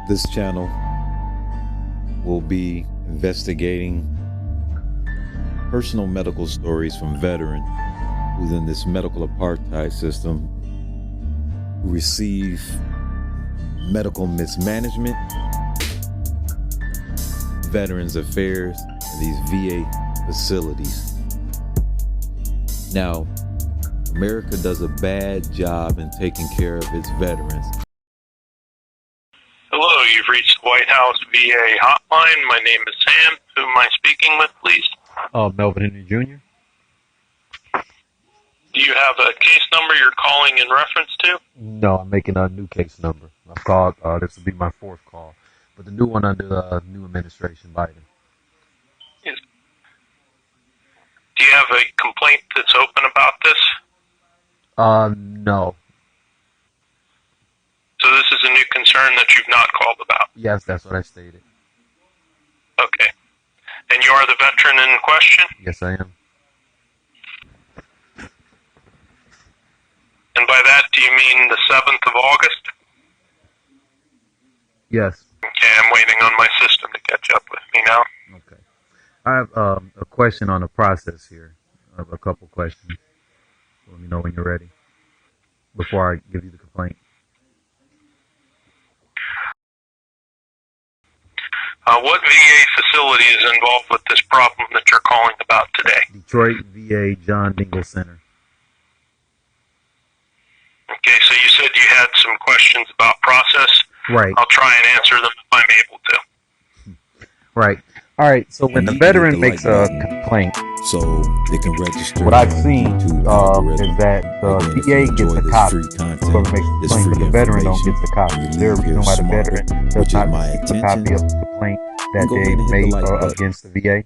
This channel will be investigating personal medical stories from veterans within this medical apartheid system who receive medical mismanagement, veterans affairs, and these VA facilities. Now, America does a bad job in taking care of its veterans. Hello, you've reached the White House VA hotline. My name is Sam. Who am I speaking with, please? Melvin Henry Jr. Do you have a case number you're calling in reference to? No, I'm making a new case number. I've called, this will be my fourth call, but the new one under the new administration, Biden. Yes. Do you have a complaint that's open about this? No. So this is a new concern that you've not called about? Yes, that's what I stated. Okay. And you are the veteran in question? Yes, I am. And by that, do you mean the 7th of August? Yes. Okay, I'm waiting on my system to catch up with me now. Okay. I have a question on the process here. I have a couple questions. Let me know when you're ready before I give you the complaint. What VA facility is involved with this problem that you're calling about today? Detroit VA John Dingle Center. Okay, so you said you had some questions about process. Right. I'll try and answer them if I'm able to. Right. All right. So when the veteran makes a complaint, so they can register. what I've seen is that the VA gets a copy. Whoever makes a complaint, but the veteran don't get the copy. They're reason why the veteran does not receive a copy of the complaint that they made against the VA.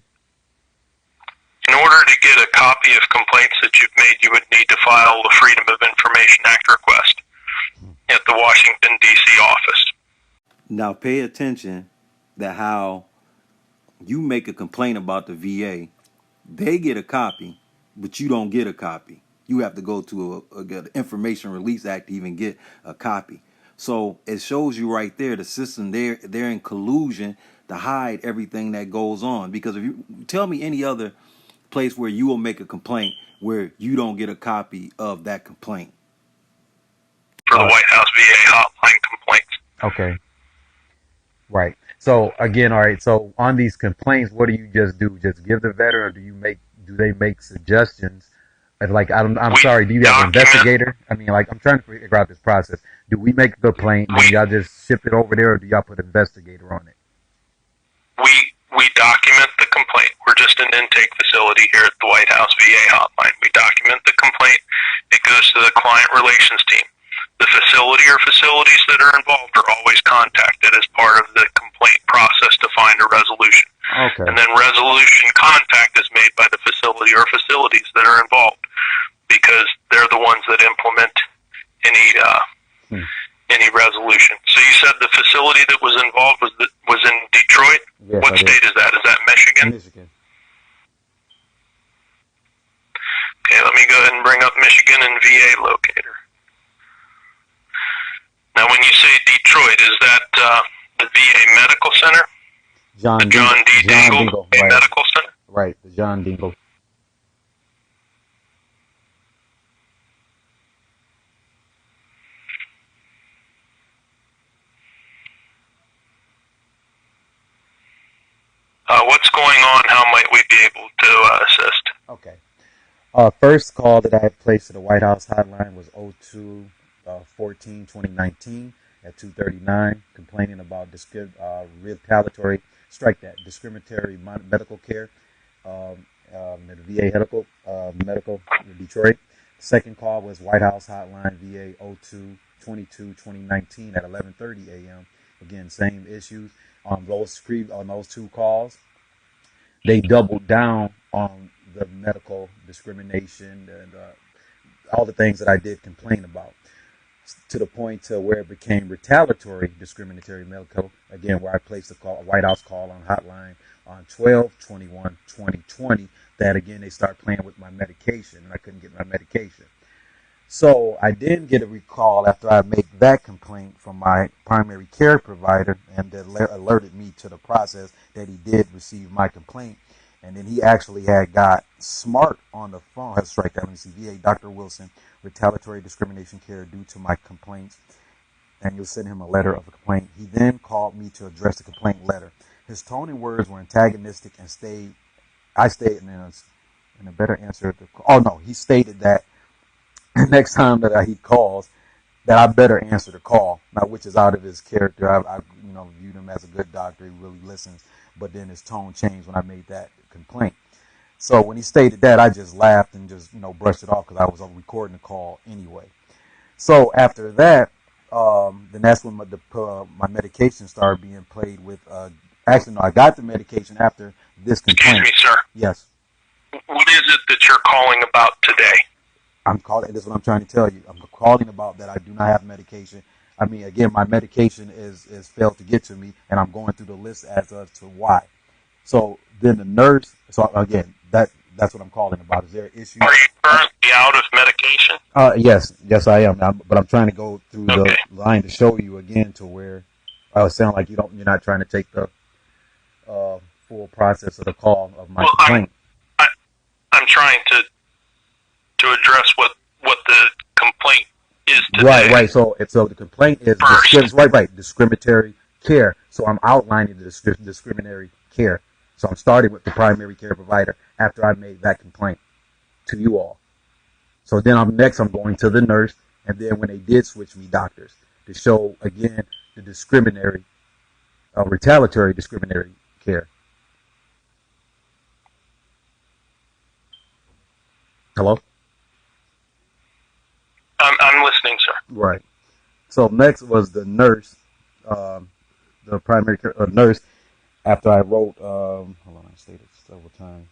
In order to get a copy of complaints that you've made, you would need to file the Freedom of Information Act request at the Washington, D.C. office. Now pay attention to how you make a complaint about the VA. They get a copy, but you don't get a copy. You have to go to the Information Release Act to even get a copy. So it shows you right there, the system, they're in collusion to hide everything that goes on. Because if you tell me any other place where you will make a complaint where you don't get a copy of that complaint. For the White House VA hotline complaints. Okay. Right. So again, all right. So on these complaints, what do you just do? Just give the veteran, or do they make suggestions? Like, I'm sorry, do you have an investigator? I mean, like, I'm trying to figure out this process. Do we make the complaint, then y'all just ship it over there, or do y'all put an investigator on it? We document the complaint. We're just an intake facility here at the White House VA hotline. We document the complaint. It goes to the client relations team. The facility or facilities that are involved are always contacted as part of the complaint process to find a resolution. Okay. And then resolution contact is made by the facility or facilities that are involved, because they're the ones that implement any resolution. So you said the facility that was involved was in Detroit? Yes, what state is that? Is that Michigan? Michigan. Okay, let me go ahead and bring up Michigan and VA locator. Now, when you say Detroit, is that the VA Medical Center? John D. Dingle right. Medical Center? Right, the John Dingle. What's going on? How might we be able to assist? Okay. First call that I had placed to the White House hotline was 02-14-2019 at 2:39, complaining about retaliatory, discriminatory medical care at the VA medical in Detroit. Second call was White House hotline VA 02-22-2019 at 11:30 a.m. Again, same issues. On those two calls, they doubled down on the medical discrimination and all the things that I did complain about, to the point to where it became retaliatory discriminatory medical, again, where I placed a White House call on hotline on 12/21/2020, that again, they start playing with my medication, and I couldn't get my medication. So I didn't get a recall after I made that complaint from my primary care provider, and that alerted me to the process that he did receive my complaint. And then he actually had got smart on the phone. That's right, that means VA, Dr. Wilson, retaliatory discrimination care due to my complaints. And you'll send him a letter of a complaint. He then called me to address the complaint letter. His tone and words were antagonistic and I stayed in a better answer. He stated that next time that he calls, that I better answer the call, now which is out of his character. I viewed him as a good doctor. He really listens. But then his tone changed when I made that complaint. So when he stated that, I just laughed and just, brushed it off because I was recording the call anyway. So after that, then that's when my medication started being played with. Actually, no, I got the medication after this complaint. Excuse me, sir. Yes. What is it that you're calling about today? I'm calling. This is what I'm trying to tell you. I'm calling about that I do not have medication. I mean, again, my medication is failed to get to me, and I'm going through the list as to why. So then the nurse. So again, that's what I'm calling about. Is there an issue? Are you currently out of medication? Yes, I am. But I'm trying to go through the line to show you again to where it sounds like you're not trying to take the full process of the call of my complaint. I'm trying to address what the complaint is today. Right. So the complaint is discriminatory care. So I'm outlining the discriminatory care. So I'm starting with the primary care provider after I made that complaint to you all. So then I'm going to the nurse, and then when they did switch me doctors to show again the retaliatory discriminatory care. Hello? I'm listening, sir. Right. So next was the nurse, the primary care nurse. After I wrote, hold on, I stated several times.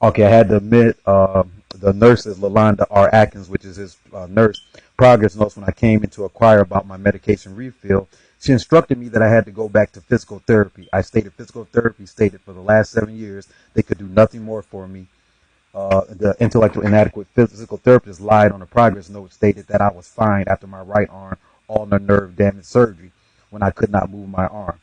Okay, I had to admit the nurse is Lalonda R. Atkins, which is his nurse progress notes when I came in to inquire about my medication refill. She instructed me that I had to go back to physical therapy. I stated physical therapy stated for the last 7 years they could do nothing more for me. The intellectual inadequate physical therapist lied on a progress note stated that I was fine after my right arm ulnar nerve damage surgery when I could not move my arm.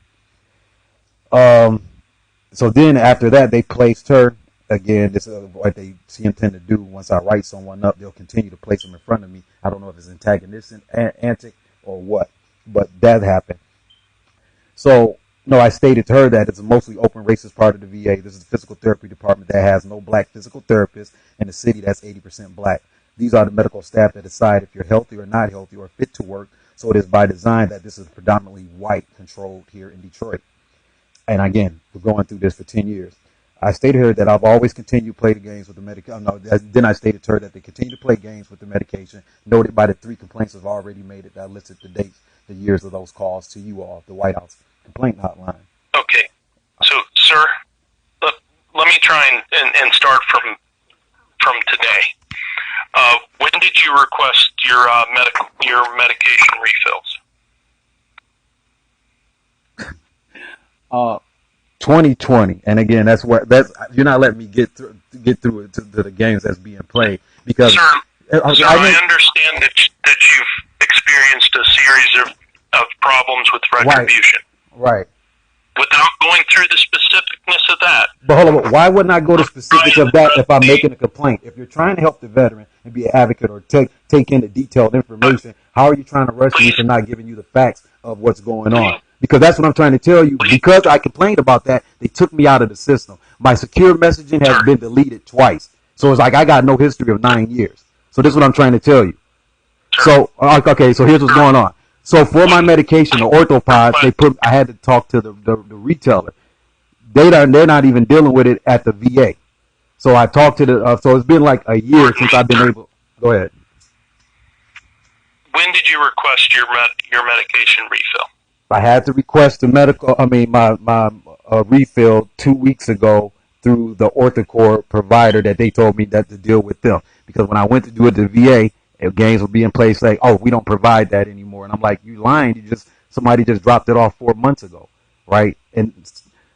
So then after that, they placed her again. This is what they intend to do. Once I write someone up, they'll continue to place them in front of me. I don't know if it's antagonistic, antic, or what, but that happened. So no, I stated to her that it's a mostly open racist part of the VA. This is the physical therapy department that has no black physical therapists in a city that's 80% black. These are the medical staff that decide if you're healthy or not healthy or fit to work. So it is by design that this is predominantly white controlled here in Detroit. And again, we're going through this for 10 years. I stated to her that I've always continued to play the games with the medication. Then I stated to her that they continue to play games with the medication, noted by the 3 complaints I've already made it that listed the dates, the years of those calls to you all, the White House complaint hotline. Okay. So, sir, let me try and start from today. When did you request your medication refills? 2020, and again, that's you're not letting me get through it to the games that's being played because. Sir, I understand that you've experienced a series of problems with retribution. Right. Without going through the specificness of that. But hold on, why wouldn't I go to specifics of that if I'm making a complaint? If you're trying to help the veteran and be an advocate or take in the detailed information, how are you trying to rush me for not giving you the facts of what's going on? Because that's what I'm trying to tell you. Because I complained about that, they took me out of the system. My secure messaging has been deleted twice. So it's like I got no history of 9 years. So this is what I'm trying to tell you. So, okay, so here's what's going on. So for my medication, the orthopods, I had to talk to the retailer. They're not even dealing with it at the VA. So I talked to so it's been like a year since I've been able. Go ahead. When did you request your medication refill? I had to request my refill 2 weeks ago through the orthocore provider that they told me that to deal with them. Because when I went to do it at the VA, games would be in place like, oh, we don't provide that anymore. And I'm like, you lying. Somebody just dropped it off 4 months ago. Right. And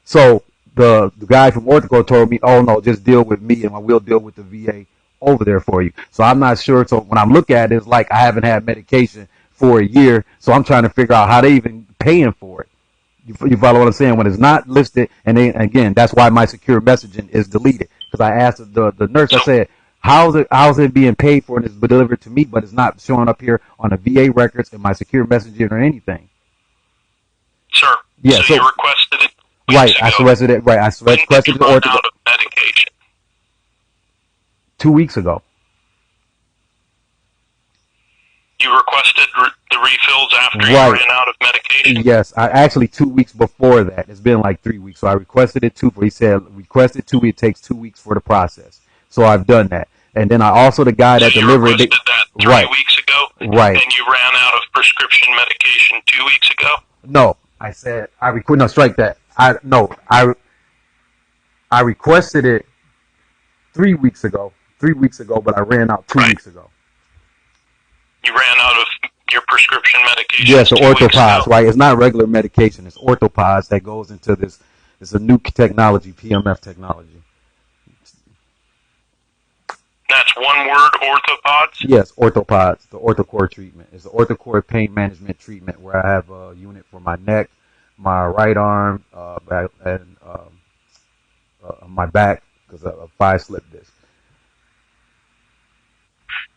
so the guy from Orthocore told me, oh no, just deal with me and we'll deal with the VA over there for you. So I'm not sure. So when I'm looking at it, it's like I haven't had medication for a year. So I'm trying to figure out how they even paying for it. You follow what I'm saying? When it's not listed, and then again, that's why my secure messaging is deleted. Because I asked the nurse, I said, how's it being paid for and it's delivered to me, but it's not showing up here on the VA records in my secure messaging or anything. Sir, yeah, so you requested it right, ago. I requested it. Right, I requested it. When did you run out of medication? 2 weeks ago. You requested the refills after you Right. ran out of medication? Yes, I actually 2 weeks before that. It's been like 3 weeks. So I requested it he said requested 2 weeks. It takes 2 weeks for the process. So I've done that. And then I also the guy that delivered it. You requested that 3 weeks ago? Right. And you ran out of prescription medication 2 weeks ago? No, I said no, strike that. I requested it 3 weeks ago. 3 weeks ago, but I ran out 2 weeks ago. You ran out of your prescription medication. Yes, the orthopods, right? It's not regular medication. It's orthopods that goes into this. It's a new technology, PMF technology. That's one word, orthopods? Yes, orthopods, the orthocore treatment. It's the orthocore pain management treatment where I have a unit for my neck, my right arm, and my back because of a 5-slip disc.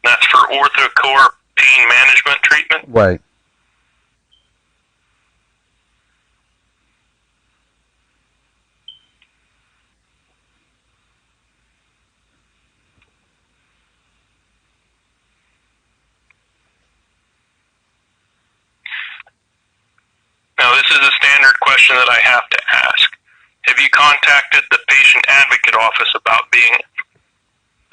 That's for orthocore pain management treatment? Right. Now, this is a standard question that I have to ask. Have you contacted the patient advocate office about being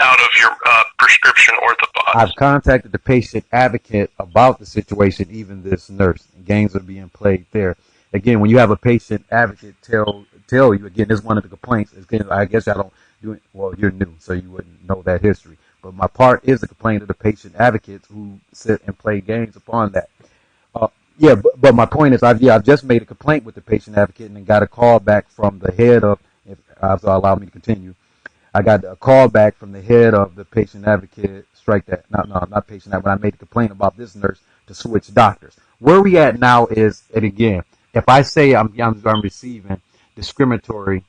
out of your prescription orthopods? I've contacted the patient advocate about the situation, even this nurse. Games are being played there. Again, when you have a patient advocate tell you, again, this is one of the complaints. Again, I guess I don't do it. Well, you're new, so you wouldn't know that history. But my part is the complaint of the patient advocates who sit and play games upon that. But my point is, I've just made a complaint with the patient advocate and then got a call back from the head of, if allow me to continue, I got a call back from the head of the patient advocate, strike that, not patient advocate, but I made a complaint about this nurse to switch doctors. Where we at now is, and again, if I say I'm receiving discriminatory,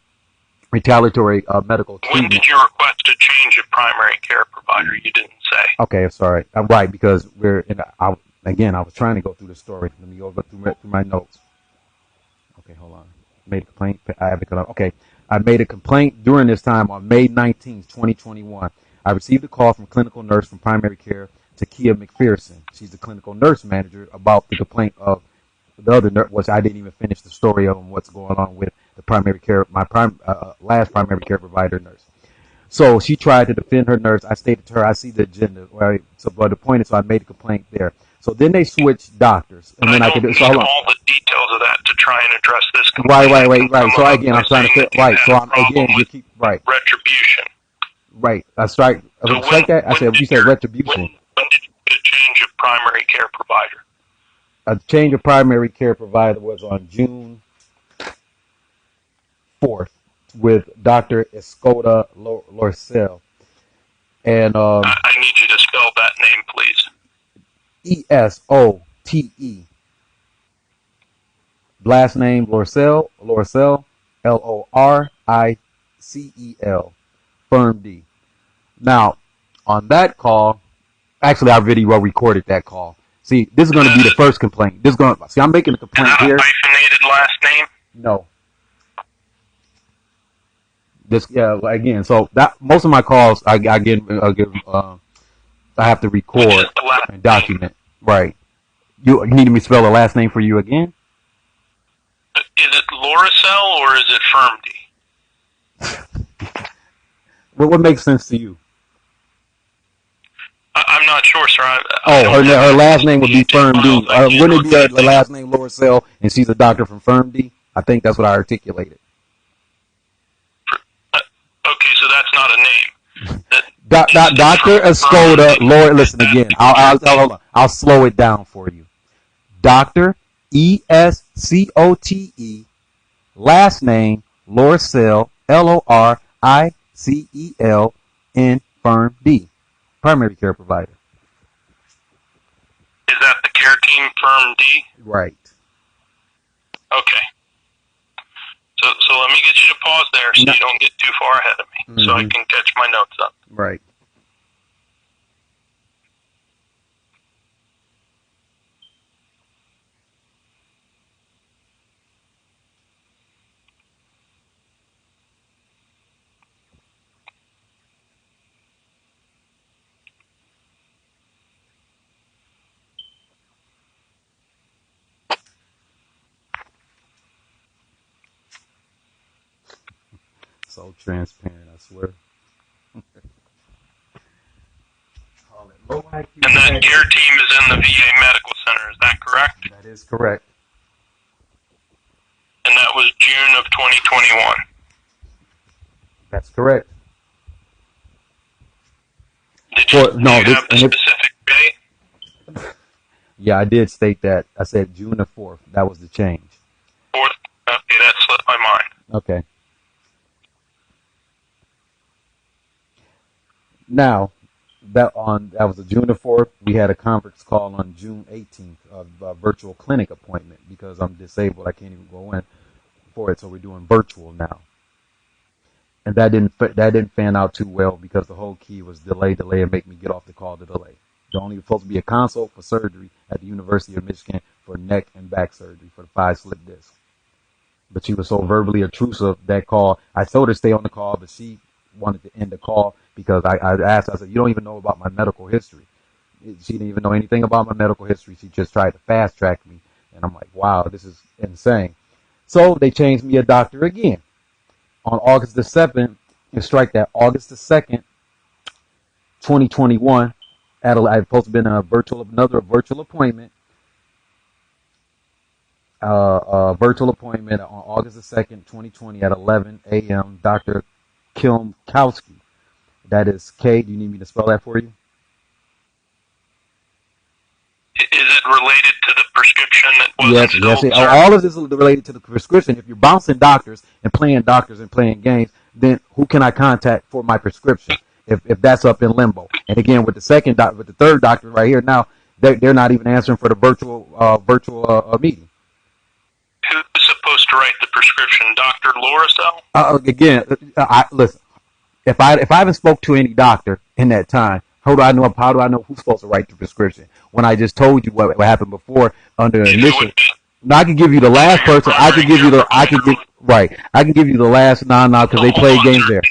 retaliatory medical treatment. When did you request a change of primary care provider? You didn't say. Okay, sorry. I'm right, because I was trying to go through the story. Let me go through my notes. Okay, hold on. Made a complaint. I made a complaint during this time on May 19th, 2021. I received a call from a clinical nurse from primary care, Takia McPherson. She's the clinical nurse manager, about the complaint of the other nurse, which I didn't even finish the story of what's going on with the primary care, last primary care provider nurse. So she tried to defend her nurse. I stated to her, I see the agenda. Right? So, but the point is, so I made a complaint there. So then they switched doctors, and then I could do so. Hold on. All the details of that to try and address this complaint. Right. So again, I'm trying to fit right. So I'm again, you keep right. Retribution. Right. I strike. Strike that. I said you said retribution. When did you get a change of primary care provider? A change of primary care provider was on June 4th with Dr. Escoda Lorcel. And I need you to spell that name, please. Esote. Last name Lorcel, Loricel, Firm D. Now, on that call, actually, I really well recorded that call. See, this is going to be the first complaint. I'm making a complaint here. Hyphenated last name? No. Again, so that most of my calls I have to record and document. Right. You need me to spell the last name for you again? Is it Loricel or is it Firm D? What makes sense to you? I'm not sure, sir. Her last name would be Firm D. Wouldn't it be the last name Loricel and she's a doctor from Firm D? I think that's what I articulated. Okay, so that's not a name. Dr. Escoda, Lord, listen again. I'll slow it down for you. Dr. Escote, last name Loricel, Loricel, in firm D, primary care provider. Is that the care team firm D? Right. Okay. So let me get you to pause there so you don't get too far ahead of me, so I can catch my notes up. Right. So transparent, I swear. And that care team is in the VA Medical Center, is that correct? That is correct. And that was June of 2021. That's correct. Did you, Well, no, do you have the specific day? Yeah, I did state that. I said June the 4th. That was the change. 4th? Okay, that slipped my mind. Okay. Now, that was a June the 4th. We had a conference call on June 18th of a virtual clinic appointment because I'm disabled. I can't even go in for it, so we're doing virtual now. And that didn't fan out too well because the whole key was delay, and make me get off the call to delay. There only supposed to be a consult for surgery at the University of Michigan for neck and back surgery for the 5 slip discs. But she was so verbally intrusive that call. I told her to stay on the call, but she wanted to end the call because I asked. I said, "You don't even know about my medical history." She didn't even know anything about my medical history. She just tried to fast track me, and I'm like, "Wow, this is insane." So they changed me a doctor again on August the 7th. And strike that August the 2nd, 2021. I was supposed to have been another virtual appointment. Virtual appointment on August the 2nd, 2020 at 11 a.m. Dr. Kilmkowski. That is K. Do you need me to spell that for you? Is it related to the prescription that Yes. All of this is related to the prescription. If you're bouncing doctors and playing games, then who can I contact for my prescription if that's up in limbo? And again, with the third doctor right here now, they're not even answering for the virtual meeting. Who's supposed to write the prescription? Dr. Lorasel? Listen. If I haven't spoke to any doctor in that time, how do I know who's supposed to write the prescription? When I just told you what happened before under initial. Now I can give you the last person. I can give you the last because they play games there.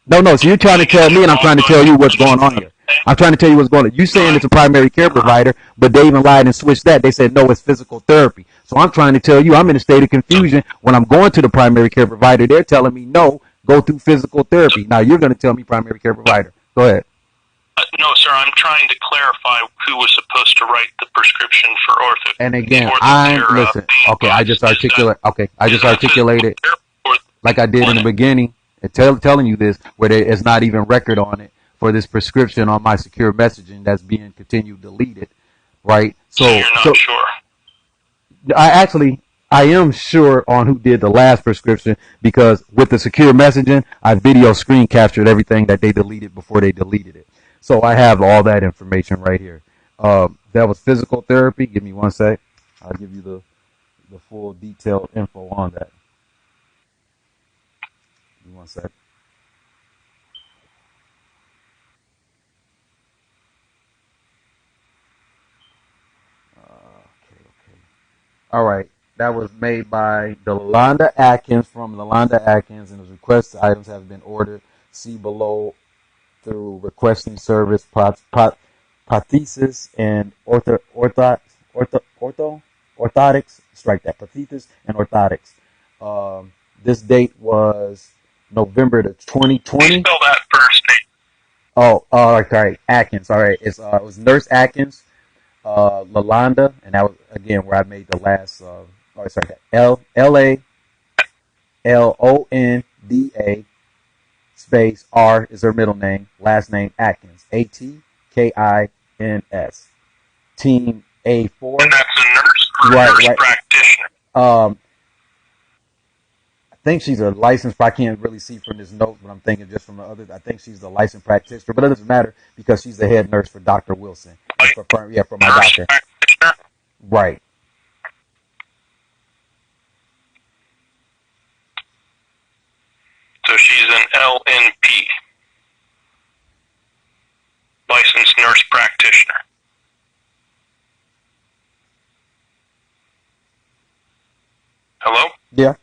No. So you're trying to tell me, and I'm trying to tell you what's going on here. I'm trying to tell you what's going on. You saying it's a primary care provider, but they even lied and switched that. They said no, it's physical therapy. So I'm trying to tell you, I'm in a state of confusion when I'm going to the primary care provider. They're telling me no, go through physical therapy. Now you're going to tell me primary care provider. Go ahead. No, sir. I'm trying to clarify who was supposed to write the prescription for ortho. And again, listen. Okay, I just articulated like I did in the beginning, and telling you this, where there is not even record on it for this prescription on my secure messaging that's being continued deleted, right? So you're not sure. I am sure on who did the last prescription because with the secure messaging, I video screen captured everything that they deleted before they deleted it. So I have all that information right here. That was physical therapy. Give me one sec. I'll give you the full detailed info on that. Give me one sec. Okay. All right. That was made by Lalonda Atkins from Lalonda Atkins, and the request items have been ordered. See below through requesting service, prosthesis and orthotics. Strike that, prosthesis and orthotics. This date was November the 2020. Spell that first name. Oh, sorry, Atkins. All right, it was Nurse Atkins, Lalonda, and that was again where I made the last. LALONDA space R is her middle name, last name Atkins, ATKINS. Team A4. And that's a nurse or nurse practitioner? think she's a licensed. I can't really see from this note, but I'm thinking just from the other. I think she's the licensed practitioner, but it doesn't matter because she's the head nurse for Dr. Wilson. Like, For my nurse doctor. practitioner? Right. So she's an LNP, licensed nurse practitioner. Hello? Yeah.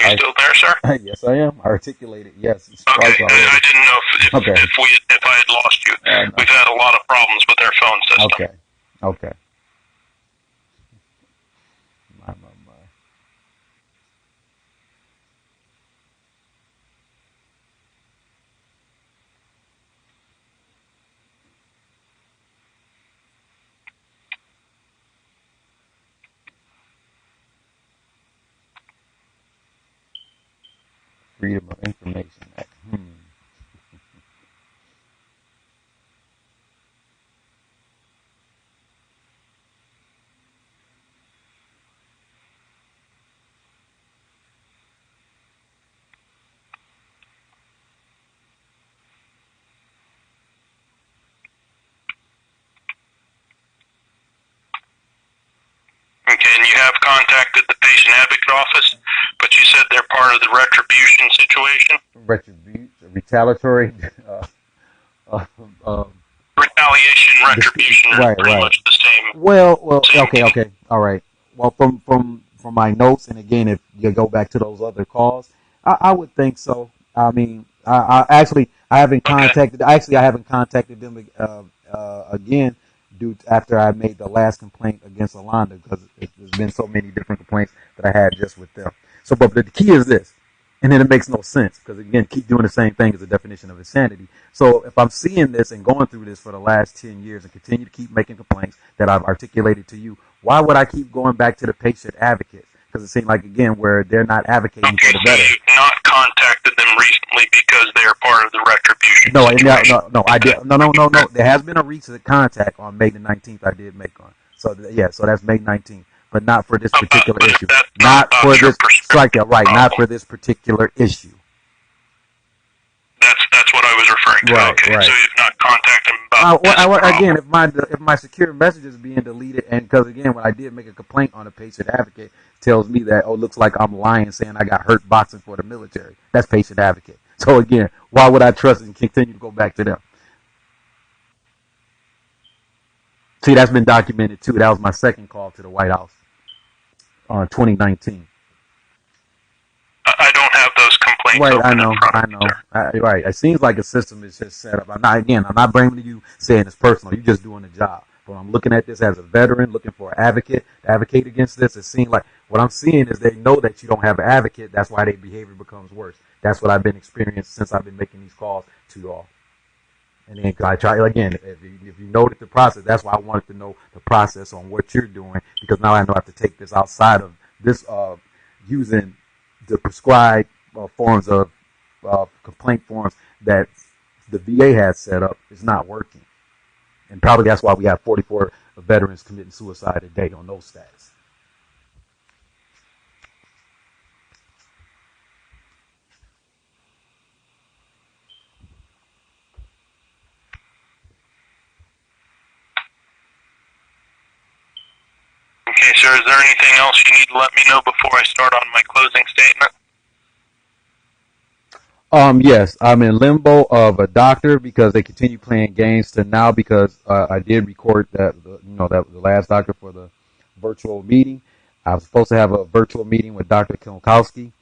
You still there, sir? Yes, I am. Articulated. Yes. Okay. I didn't know if I had lost you. No. We've had a lot of problems with our phone system. Okay. My. Freedom of Information Act. Okay, and you have contacted the patient advocate office, but you said they're part of the retribution situation? Retaliatory. Retaliation, retribution are Right, pretty right. much the same. Well, same okay, all right. Well, from my notes, and again, if you go back to those other calls, I would think so. I mean, I haven't contacted. Actually, I haven't contacted them again after I made the last complaint against Alonda because there's been so many different complaints that I had just with them. So, but the key is this. And then it makes no sense because, again, keep doing the same thing is a definition of insanity. So if I'm seeing this and going through this for the last 10 years and continue to keep making complaints that I've articulated to you, why would I keep going back to the patient advocates? Because it seems like, again, where they're not advocating for the better. So you've not contacted them recently because they are part of the retribution situation? No, I did. No. There has been a recent contact on May the 19th I did make on. So that's May 19th. But not for this particular issue. Not for this, not for this particular issue. That's what I was referring to. Right, okay, right. So you've not contacted them about this problem. Again, if my secure message is being deleted, and because again, when I did make a complaint on a patient advocate, tells me that looks like I'm lying, saying I got hurt boxing for the military. That's patient advocate. So again, why would I trust and continue to go back to them? See, that's been documented too. That was my second call to the White House on 2019. I don't have those complaints. Right, I open know. Right, it seems like a system is just set up. I'm not blaming you saying it's personal. You're just doing the job. But I'm looking at this as a veteran, looking for an advocate to advocate against this. It seems like what I'm seeing is they know that you don't have an advocate. That's why their behavior becomes worse. That's what I've been experiencing since I've been making these calls to y'all. And then I try again. If you noted the process, that's why I wanted to know the process on what you're doing, because now I know I have to take this outside of this using the prescribed forms of complaint forms that the VA has set up is not working, and probably that's why we have 44 veterans committing suicide a day on those stats. Okay, sir, is there anything else you need to let me know before I start on my closing statement? Yes, I'm in limbo of a doctor because they continue playing games to now because I did record that was the last doctor for the virtual meeting. I was supposed to have a virtual meeting with Dr. Kilkowski,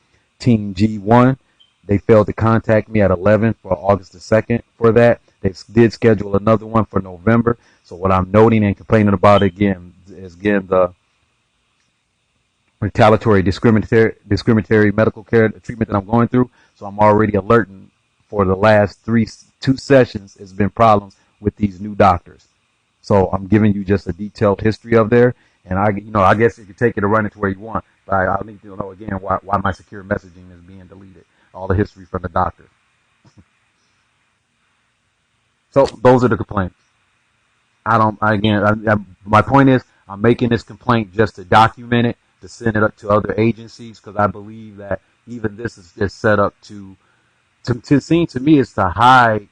Team G1. They failed to contact me at 11 for August the 2nd for that. They did schedule another one for November. So what I'm noting and complaining about again is the retaliatory discriminatory medical care treatment that I'm going through. So I'm already alerting for the last two sessions. It's been problems with these new doctors. So I'm giving you just a detailed history of there. And I guess you can take it and run it to where you want. But I need to know again why my secure messaging is being deleted. All the history from the doctor. So those are the complaints. My point is I'm making this complaint just to document it, to send it up to other agencies, because I believe that even this is set up to seem to me is to hide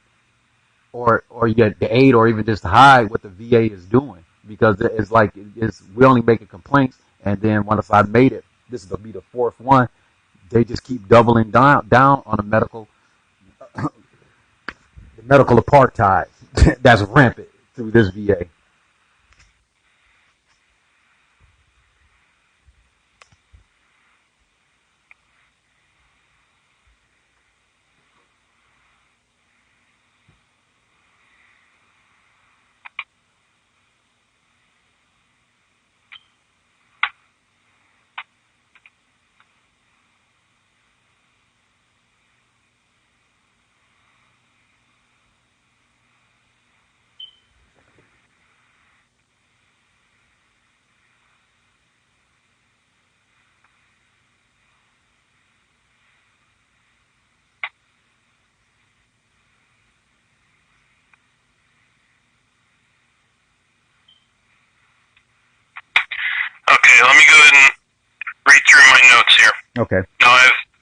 or you get the aid or even just to hide what the VA is doing, because it's like we only making complaints, and then once I made it, this will be the fourth one. They just keep doubling down on the medical apartheid that's rampant through this VA. Okay, let me go ahead and read through my notes here. Okay. Now,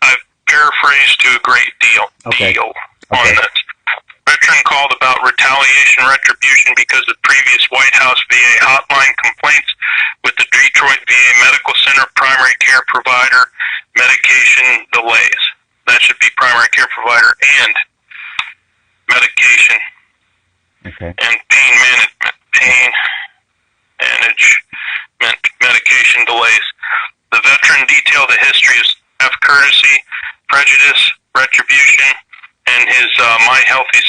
I've paraphrased to a great deal on this. Veteran called about retaliation retribution because of previous White House VA hotline complaints with the Detroit VA Medical Center primary care provider medication delays. That should be primary care provider and medication and pain management. Medication delays. The veteran detailed a history of courtesy, prejudice, retribution, and his My Healthy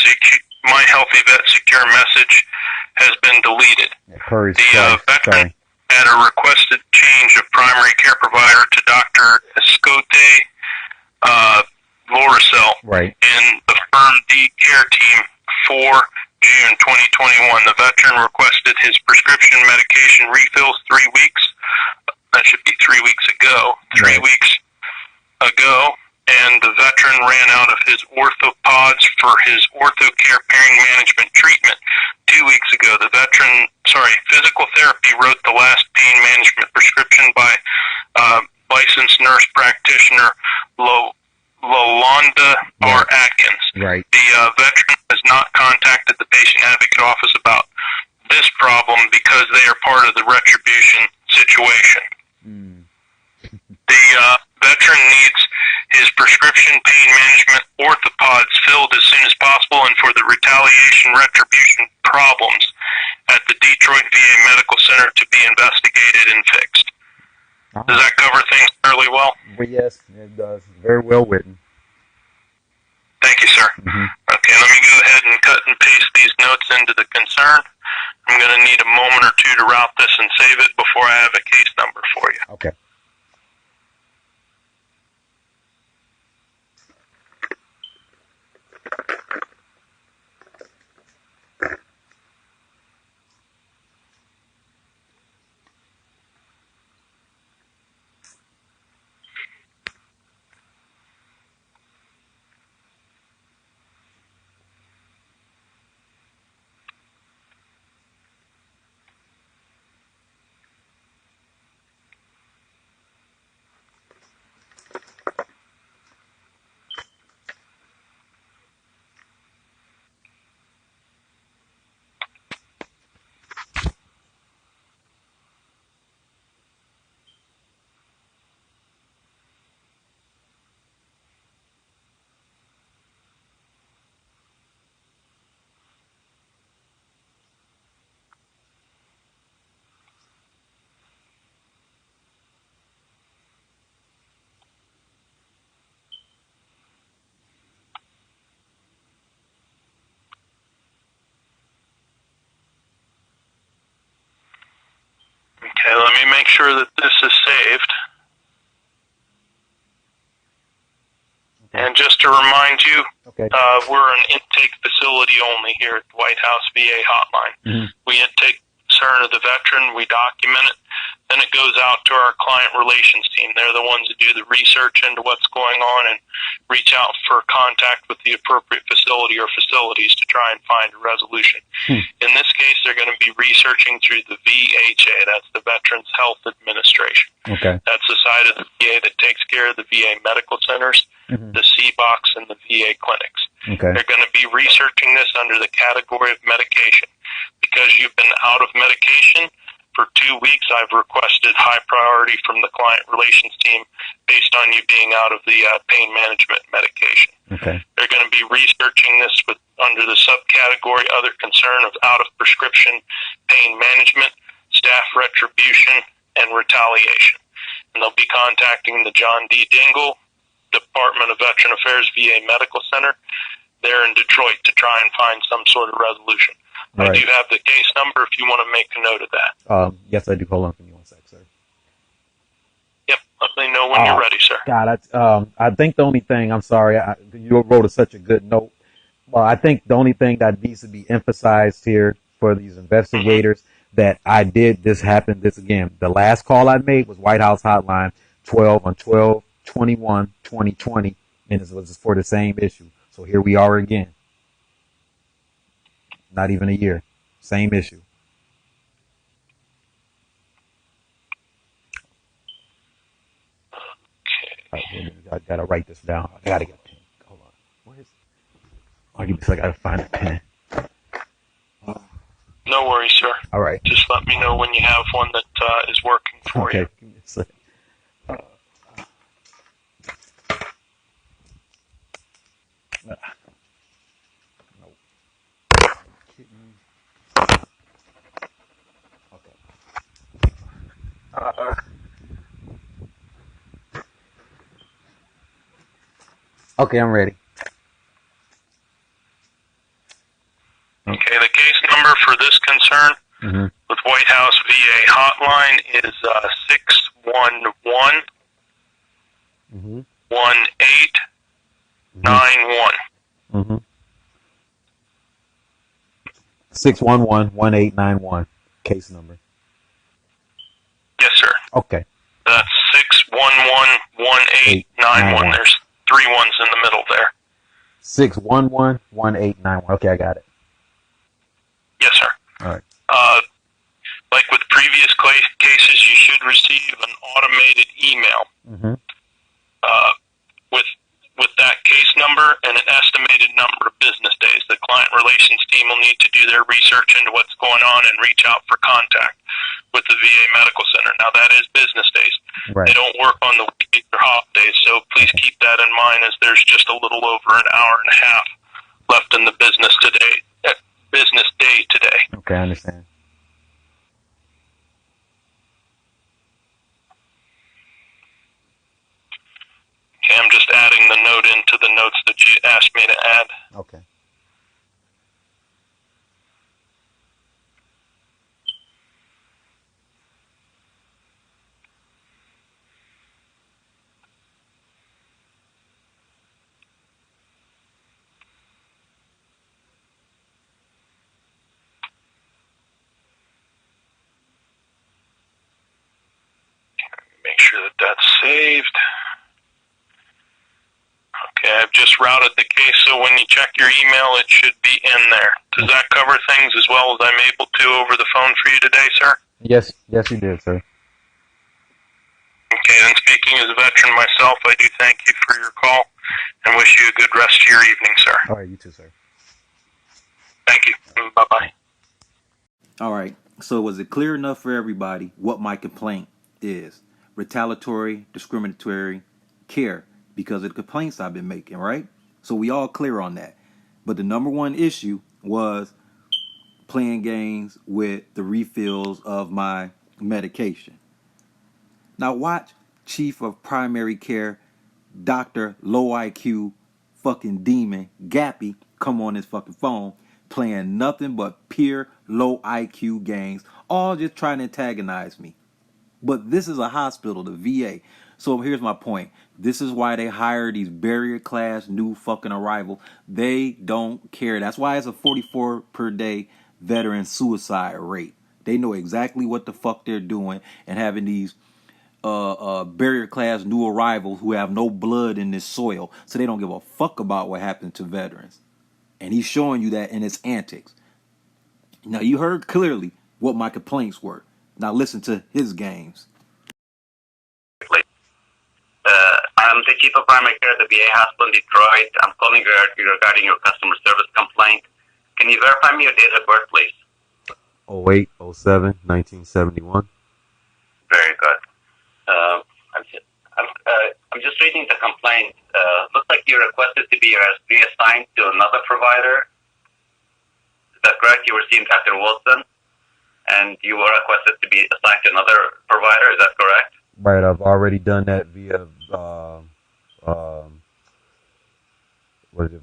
Vet Secure message has been deleted. The veteran had a requested change of primary care provider to Dr. Escote Loricel in the Firm D care team for June 2021. The veteran requested his prescription medication refills 3 weeks. That should be 3 weeks ago. 3 weeks ago. And the veteran ran out of his orthopods for his orthocare pain management treatment 2 weeks ago. The veteran, physical therapy wrote the last pain management prescription by licensed nurse practitioner Lolanda R. Atkins. The veteran has not contacted the patient advocate office about this problem because they are part of the retribution situation. The veteran needs his prescription pain management orthopods filled as soon as possible, and for the retaliation retribution problems at the Detroit VA Medical Center to be investigated and fixed. Does that cover things fairly well? Well, yes, it does. Very well written. Thank you, sir. Okay, let me go ahead and cut and paste these notes into the concern. I'm going to need a moment or two to route this and save it before I have a case number for you. Okay. Okay, let me make sure that this is saved. And just to remind you, we're an intake facility only here at the White House VA hotline. We intake concern of the veteran, we document it, then it goes goes out to our client relations team. They're the ones that do the research into what's going on and reach out for contact with the appropriate facility or facilities to try and find a resolution. In this case, they're going to be researching through the VHA. That's the Veterans Health Administration. Okay. That's the side of the VA that takes care of the VA medical centers, the C-box, and the VA clinics. Okay. They're going to be researching this under the category of medication. Because you've been out of medication for 2 weeks, I've requested high priority from the client relations team based on you being out of the pain management medication. Okay. They're going to be researching this under the subcategory other concern of out of prescription pain management, staff retribution, and retaliation. And they'll be contacting the John D. Dingle Department of Veteran Affairs VA Medical Center there in Detroit to try and find some sort of resolution. All right. I do have the case number if you want to make a note of that. Yes, I do. Hold on for me 1 sec, sir. Yep, let me know when you're ready, sir. God, I think the only thing, I'm sorry, you wrote such a good note. Well, I think the only thing that needs to be emphasized here for these investigators that this happened, again, the last call I made was White House Hotline 12/21/2020, and it was for the same issue. So here we are again. Not even a year. Same issue. Okay. I gotta write this down. I gotta get a pen. Hold on. Where is it? Oh, I gotta find a pen. No worries, sir. All right. Just let me know when you have one that is working for you. Okay. Give me a second. Okay, I'm ready. Okay, the case number for this concern with White House VA Hotline is 611 1891. 611-1891 case number. Yes, sir. Okay. That's 611-1891. There's 3 ones in the middle there. 611-1891. Okay, I got it. Yes, sir. All right. Like with previous cases, you should receive an automated email with that case number and an estimated number of business days. The client relations team will need to do their research into what's going on and reach out for contact with the VA Medical Center. Now, that is business days. Right. They don't work on the weekdays or holidays days, so please keep that in mind as there's just a little over an hour and a half left in the business day today. Okay, I understand. Okay, I'm just adding the note into the notes that you asked me to add. Okay. Make sure that that's saved. Okay, I've just routed the case, so when you check your email, it should be in there. Does that cover things as well as I'm able to over the phone for you today, sir? Yes, you did, sir. Okay, then speaking as a veteran myself, I do thank you for your call and wish you a good rest of your evening, sir. All right, you too, sir. Thank you. Bye-bye. All right. So was it clear enough for everybody what my complaint is? Retaliatory, discriminatory care because of the complaints I've been making, right? So we all clear on that. But the number one issue was playing games with the refills of my medication. Now watch Chief of Primary Care, Dr. Low IQ fucking demon Gappy come on his fucking phone playing nothing but pure low IQ games, all just trying to antagonize me. But this is a hospital, the VA. So here's my point. This is why they hire these barrier class new fucking arrival. They don't care. That's why it's a 44 per day veteran suicide rate. They know exactly what the fuck they're doing, and having these barrier class new arrivals who have no blood in this soil, so they don't give a fuck about what happened to veterans. And he's showing you that in his antics. Now you heard clearly what my complaints were. Now listen to his games. I'm the chief of primary care at the VA hospital in Detroit. I'm calling regarding your customer service complaint. Can you verify me your date of birth, please? 08, 07, 1971. Very good. I'm just reading the complaint. Looks like you requested to be reassigned to another provider. Is that correct? You were seeing Dr. Wilson, and you were requested to be assigned to another provider. Is that correct? Right, I've already done that via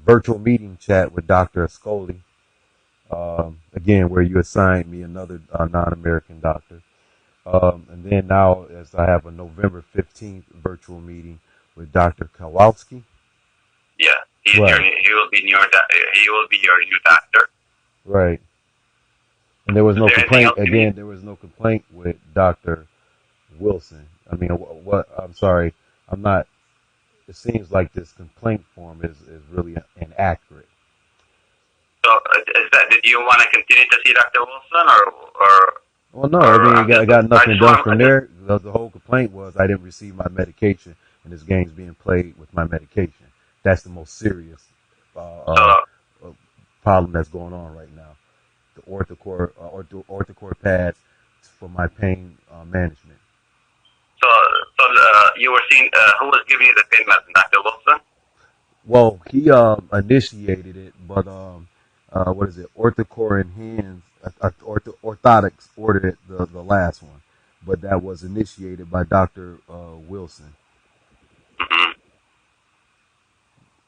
virtual meeting chat with Dr. Ascoli. Again, where you assigned me another non-American doctor. And then now, as I have a November 15th virtual meeting with Dr. Kowalski. Yeah, he will be your new doctor. Right. And there was no complaint. Again, there was no complaint with Dr. Wilson. I mean, I'm sorry. I'm not. It seems like this complaint form is really inaccurate. So, did you want to continue to see Dr. Wilson, or? Well, no. I mean, I got nothing done from there. The whole complaint was I didn't receive my medication, and this game's being played with my medication. That's the most serious problem that's going on right now. The orthocore pads for my pain management. So you were seeing who was giving you the pain medicine, Dr. Wilson? Well, he initiated it, but what is it? Orthocore and Hands, Orthotics ordered it, the last one, but that was initiated by Dr. Wilson. Mm-hmm.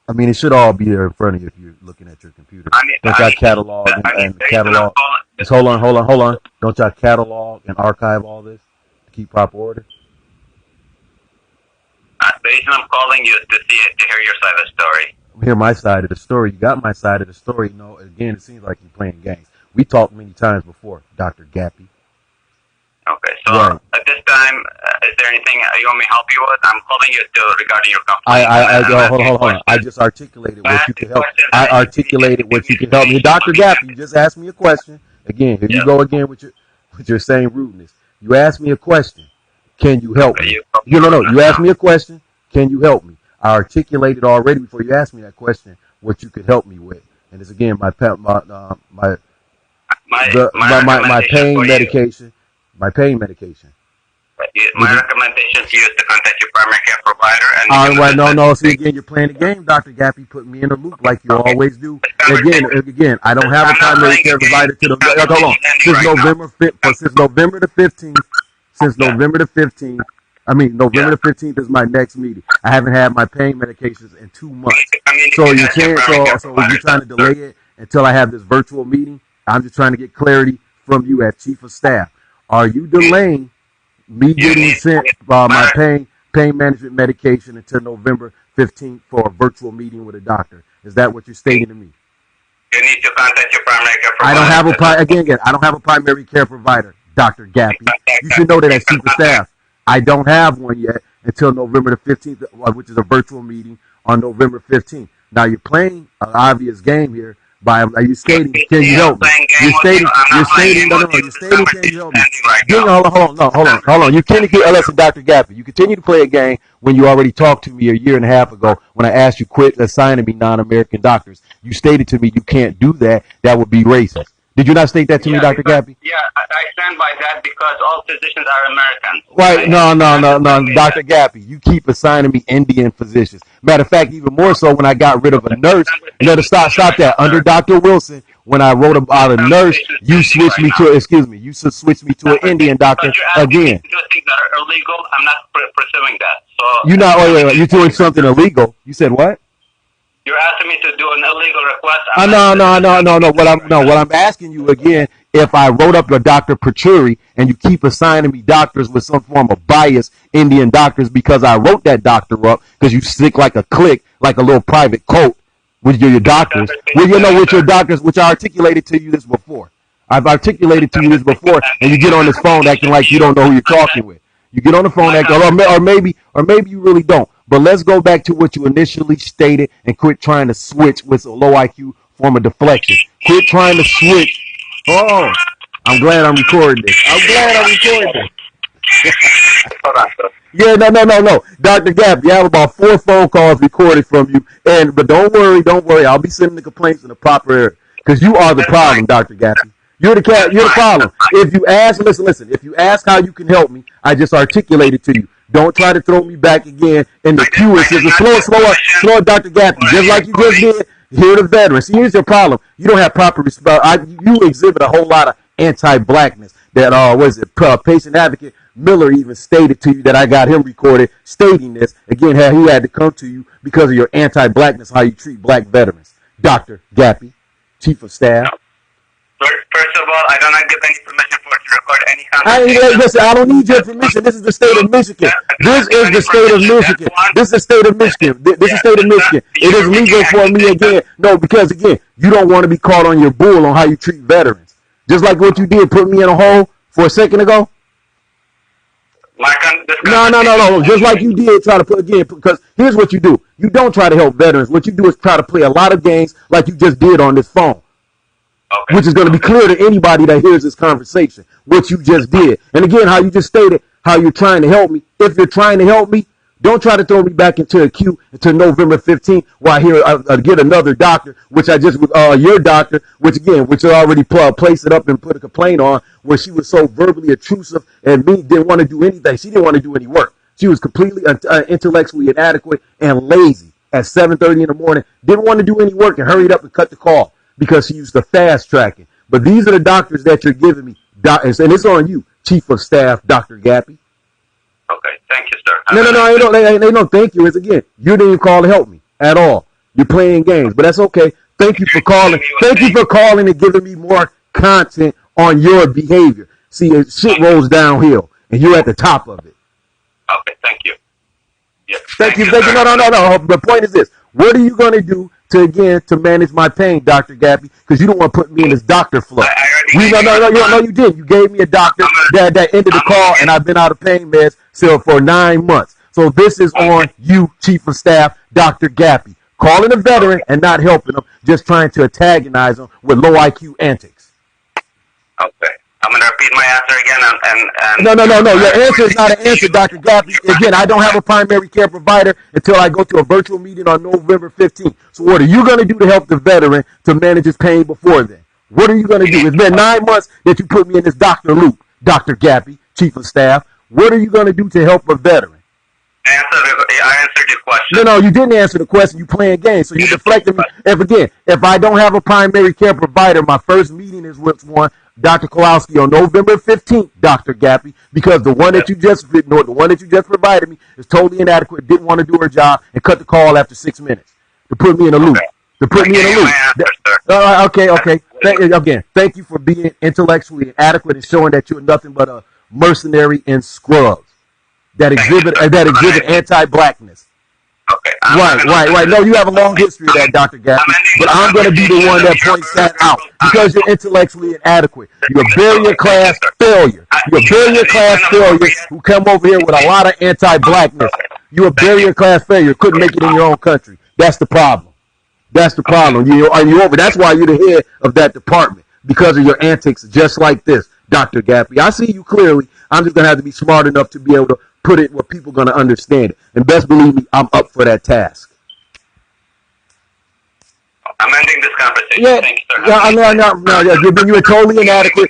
I mean, it should all be there in front of you if you're looking at your computer. Don't y'all catalog and catalog? Just hold on. Don't y'all catalog and archive all this to keep proper order? The reason I'm calling you is to hear your side of the story. Hear my side of the story. You got my side of the story. You know, again, it seems like you're playing games. We talked many times before, Dr. Gappy. Okay, so at this time, is there anything you want me to help you with? I'm calling you regarding your complaint. Hold on. I just articulated what you can help. I articulated what you can help me. Dr. Gappy, you just asked me a question. Again, here you go again with your same rudeness. You asked me a question. Can you help me? You asked me a question. Can you help me? I articulated already before you asked me that question what you could help me with, and it's again my pain medication. My pain medication. My recommendation to you is to contact your primary care provider. No. See, again, you're playing the game, Dr. Gappy. Put me in the loop like you always do. Again, I don't have a primary care provider to the. Hold on. Since November the 15th. November the 15th is my next meeting. I haven't had my pain medications in 2 months. So you can't. So you're trying to delay it until I have this virtual meeting. I'm just trying to get clarity from you as chief of staff. Are you delaying me getting sent my pain management medication until November 15th for a virtual meeting with a doctor? Is that what you're stating to me? You need to contact your primary care provider. I don't have a primary care provider, Dr. Gappy. You should know that as chief of staff. I don't have one yet until November the 15th, which is a virtual meeting on November 15th. Now you're playing an obvious game here. Are you stating, can you help me? You're stating, can you help me? Hold on. You can't listen, Dr. Gappy. You continue to play a game when you already talked to me a year and a half ago when I asked you quit assigning me non-American doctors. You stated to me you can't do that. That would be racist. Did you not state that to me, Dr. Gappy? Yeah, I stand by that because all physicians are Americans. Right? No, Dr. Gappy, you keep assigning me Indian physicians. Matter of fact, even more so when I got rid of a nurse. Stop that. Under Dr. Wilson, when I wrote about a nurse, you switched me to an Indian doctor again. Do things that are illegal. I'm not pursuing that. So you're doing something illegal. You said what? You're asking me to do an illegal request. No. What I'm asking you again, if I wrote up your Dr. Pachuri and you keep assigning me doctors with some form of bias, Indian doctors, because I wrote that doctor up because you stick like a clique, like a little private cult with your doctors. With your doctors, which I articulated to you this before. I've articulated to you this before, and you get on this phone acting like you don't know who you're talking with. You get on the phone acting, or maybe you really don't. But let's go back to what you initially stated and quit trying to switch with a low IQ form of deflection. Quit trying to switch. Oh, I'm glad I'm recording this. Yeah, no. Dr. Gap, you have about 4 phone calls recorded from you. But don't worry. I'll be sending the complaints in the proper area. Because you are the problem, Dr. Gappy. You're the problem. If you ask, listen, if you ask how you can help me, I just articulated to you. Don't try to throw me back again in the queue. Slow, Dr. Gappy. Just like you just did, here the veterans. See, here's your problem. You don't have proper respect. You exhibit a whole lot of anti-blackness. That, patient advocate Miller even stated to you that I got him recorded stating this. Again, how he had to come to you because of your anti-blackness, how you treat black veterans. Dr. Gappy, Chief of Staff. First of all, I don't give any permission for to record any conversation. Listen, I don't need your permission. This is the state of Michigan. This is the state of Michigan. This is the state of Michigan. This is the state of Michigan. It is legal for me again. No, because again, you don't want to be caught on your bull on how you treat veterans. Just like what you did, put me in a hole for a second ago. No. Just like you did try to put again, because here's what you do. You don't try to help veterans. What you do is try to play a lot of games like you just did on this phone. Okay. Which is going to be clear to anybody that hears this conversation, what you just did. And again, how you just stated how you're trying to help me. If you're trying to help me, don't try to throw me back into a queue until November 15th while I get another doctor, which I just, your doctor, which I already placed it up and put a complaint on, where she was so verbally intrusive and me didn't want to do anything. She didn't want to do any work. She was completely intellectually inadequate and lazy at 7:30 in the morning, didn't want to do any work and hurried up and cut the call because she used the fast tracking. But these are the doctors that you're giving me, and it's on you, Chief of Staff, Dr. Gappy. Okay, thank you, sir. No, they don't thank you. It's again, you didn't call to help me at all. You're playing games, but that's okay. Thank you for calling. Thank you for calling and giving me more content on your behavior. See, shit rolls downhill, and you're at the top of it. Okay, thank you. Yes, thank you. No. The point is this: what are you going to do to manage my pain, Dr. Gappy? Because you don't want to put me in this doctor flow. No, you did. You gave me a doctor that ended the call, and I've been out of pain meds for 9 months. So this is on you, Chief of Staff, Dr. Gappy, calling a veteran and not helping them, just trying to antagonize them with low IQ antics. Okay. I'm going to repeat my answer again. No. Your answer is not an answer, Dr. Gappy. Again, I don't have a primary care provider until I go to a virtual meeting on November 15th. So what are you going to do to help the veteran to manage his pain before then? What are you going to do? It's been 9 months that you put me in this doctor loop, Dr. Gappy, Chief of Staff. What are you going to do to help a veteran? I answered your question. No, you didn't answer the question. You playing games, so you deflected me. If I don't have a primary care provider, my first meeting is with one, Dr. Kowalski, on November 15th, Dr. Gappy, because the one that you just provided me is totally inadequate, didn't want to do her job, and cut the call after 6 minutes to put me in a loop. Okay. Thank you for being intellectually inadequate and showing that you're nothing but a mercenary in scrubs that exhibit anti-blackness. Okay. Right. No, you have a long history of that, Dr. Gappy, but I'm going to be the one that points that out because you're intellectually inadequate. You're a barrier class failure. You're a barrier class failure who come over here with a lot of anti-blackness. You're a barrier class failure. Couldn't make it in your own country. That's the problem. That's why you're the head of that department, because of your antics just like this, Dr. Gappy. I see you clearly. I'm just going to have to be smart enough to be able to put it where people are going to understand it. And best believe me, I'm up for that task. I'm ending this conversation. Yeah, thank you, sir. No. You were totally inadequate.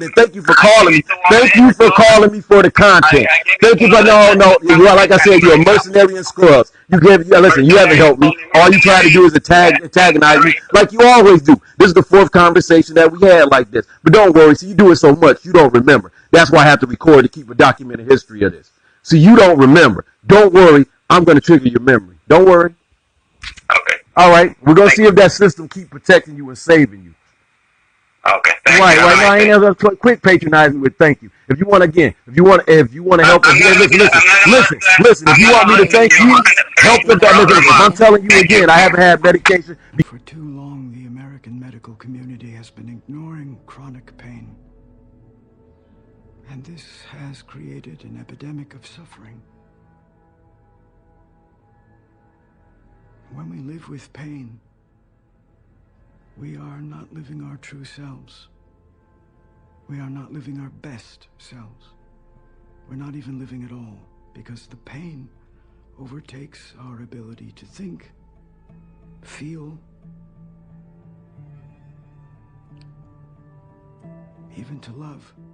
And thank you for calling me. Thank you for calling me for the content. Thank you for like I said, you're a mercenary in scrubs. Listen, you haven't helped me. All you try to do is antagonize me like you always do. This is the 4th conversation that we had like this. But don't worry, see, you do it so much you don't remember. That's why I have to record to keep a documented history of this. See, you don't remember. Don't worry, I'm going to trigger your memory. Don't worry. Okay. All right, we're gonna see if that system keep protecting you and saving you. Okay, thank you. Right. No, I ain't ever quit patronizing with thank you. If you want to help, listen. If you want me to thank you, Help the mechanism. I'm telling you again, I haven't had medication. For too long, the American medical community has been ignoring chronic pain. And this has created an epidemic of suffering. When we live with pain, we are not living our true selves. We are not living our best selves. We're not even living at all, because the pain overtakes our ability to think, feel, even to love.